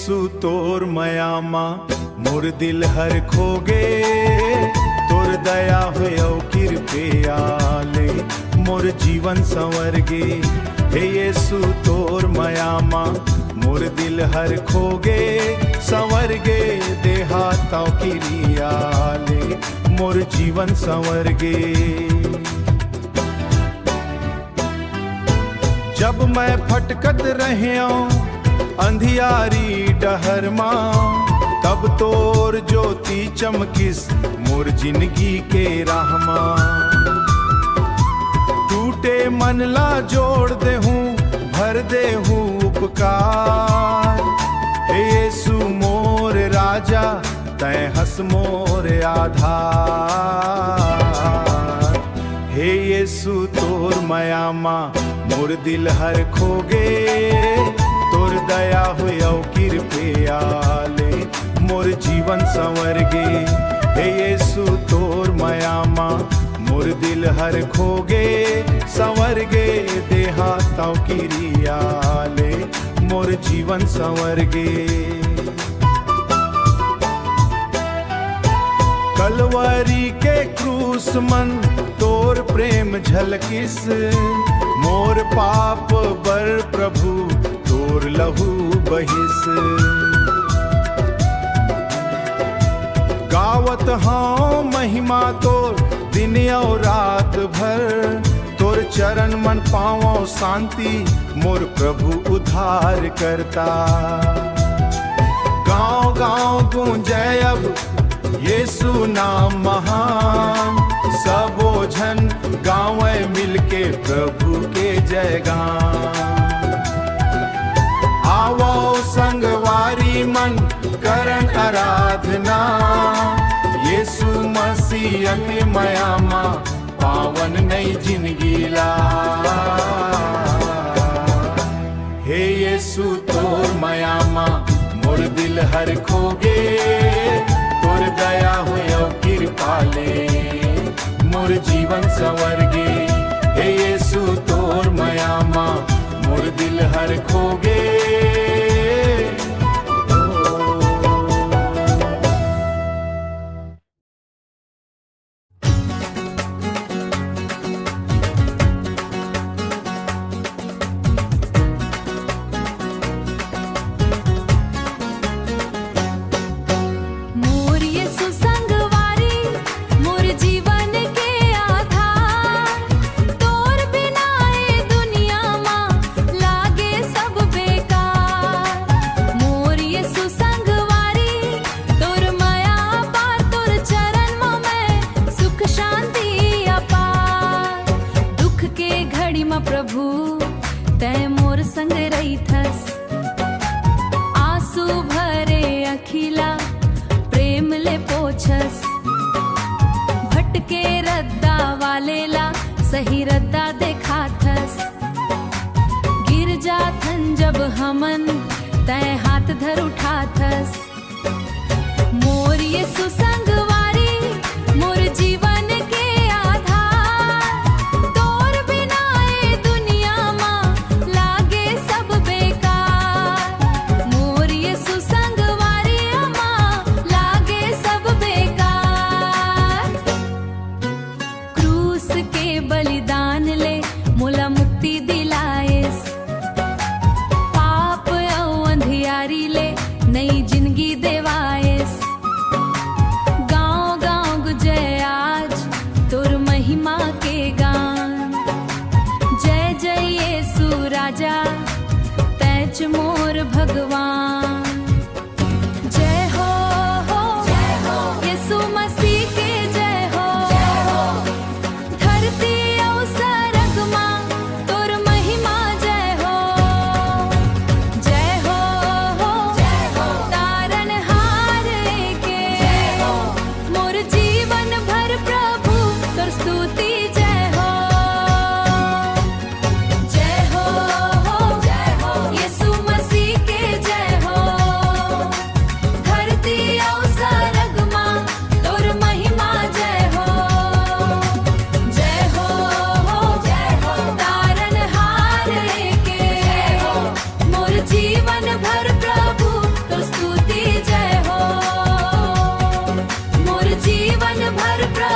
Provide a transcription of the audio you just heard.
यीशु तोर मयामा मोर दिल हर खोगे, तोर दया होयो कृपयाले मोर जीवन संवरगे। हे यीशु तोर मयामा मोर दिल हर खोगे, संवरगे देहा ताव किरियाले मोर जीवन संवरगे। जब मैं फटकत रहियो अंधियारी डहर मां, तब तोर ज्योति चमकिस मोर जिंदगी के राह मां। टूटे मन ला जोड़ दे हूँ, भर दे हूँ उपकार। हे यीशु मोर राजा तै हस मोर आधार। हे यीशु तोर मयामा मोर दिल हर खोगे, तोर दया होयो कृपयाले मोर जीवन संवरगे। हे यीशु तोर मयामा मोर दिल हर खोगे, संवरगे देहा ताव किरियाले मोर जीवन संवरगे। कलवरी के क्रूस मन तोर प्रेम झलकिस, मोर पाप बर प्रभु तोर लहू बहिस। गावत हाँ महिमा तोर दिन और रात भर, तोर चरण मन पावो शांति मोर प्रभु उद्धार करता। गाँव गाँव गूंजे अब यीशु नाम महान, सबो जन गाँव मिलके प्रभु के जयगान। आवो संगवारी मन करन आराधना, यीशु मसीह के मयामा पावन नई जिंदगी ला। हे यीशु तोर मयामा मोर दिल हर खोगे, तोर दया होयो कृपाले मोर जीवन संवरगे। हे यीशु तोर मयामा मोर दिल हर खोगे। प्रभु तै मोर संग रही थस, आंसू भरे अखिला प्रेम ले पोछस। भटके रद्दा वाले ला सही रद्दा देखा थस, गिर जाथन जब हमन तै हाथ धर उठा थस। मोर यीशु संगवारी मोर जीवन के बलिदान ले मोला मुक्ति दिलाएस। पाप औ अंधियारी ले नई जिंदगी देवाएस। गांव गांव गुजे आज तोर महिमा के गान। जय जय यीशु राजा तैच मोर भगवान। जय हो यीशु मसीह के जय हो। धरती औ सरग मां तोर महिमा जय हो। जय हो तारन हार के मोर जीवन भर प्रभु तोर स्तुति जय हो। जय हो यीशु मसीह के जय हो। धरती औ सरग मां तोर महिमा जय हो। जय हो तारन हार के मोर जीवन भर प्रभु तोर भर प्रभु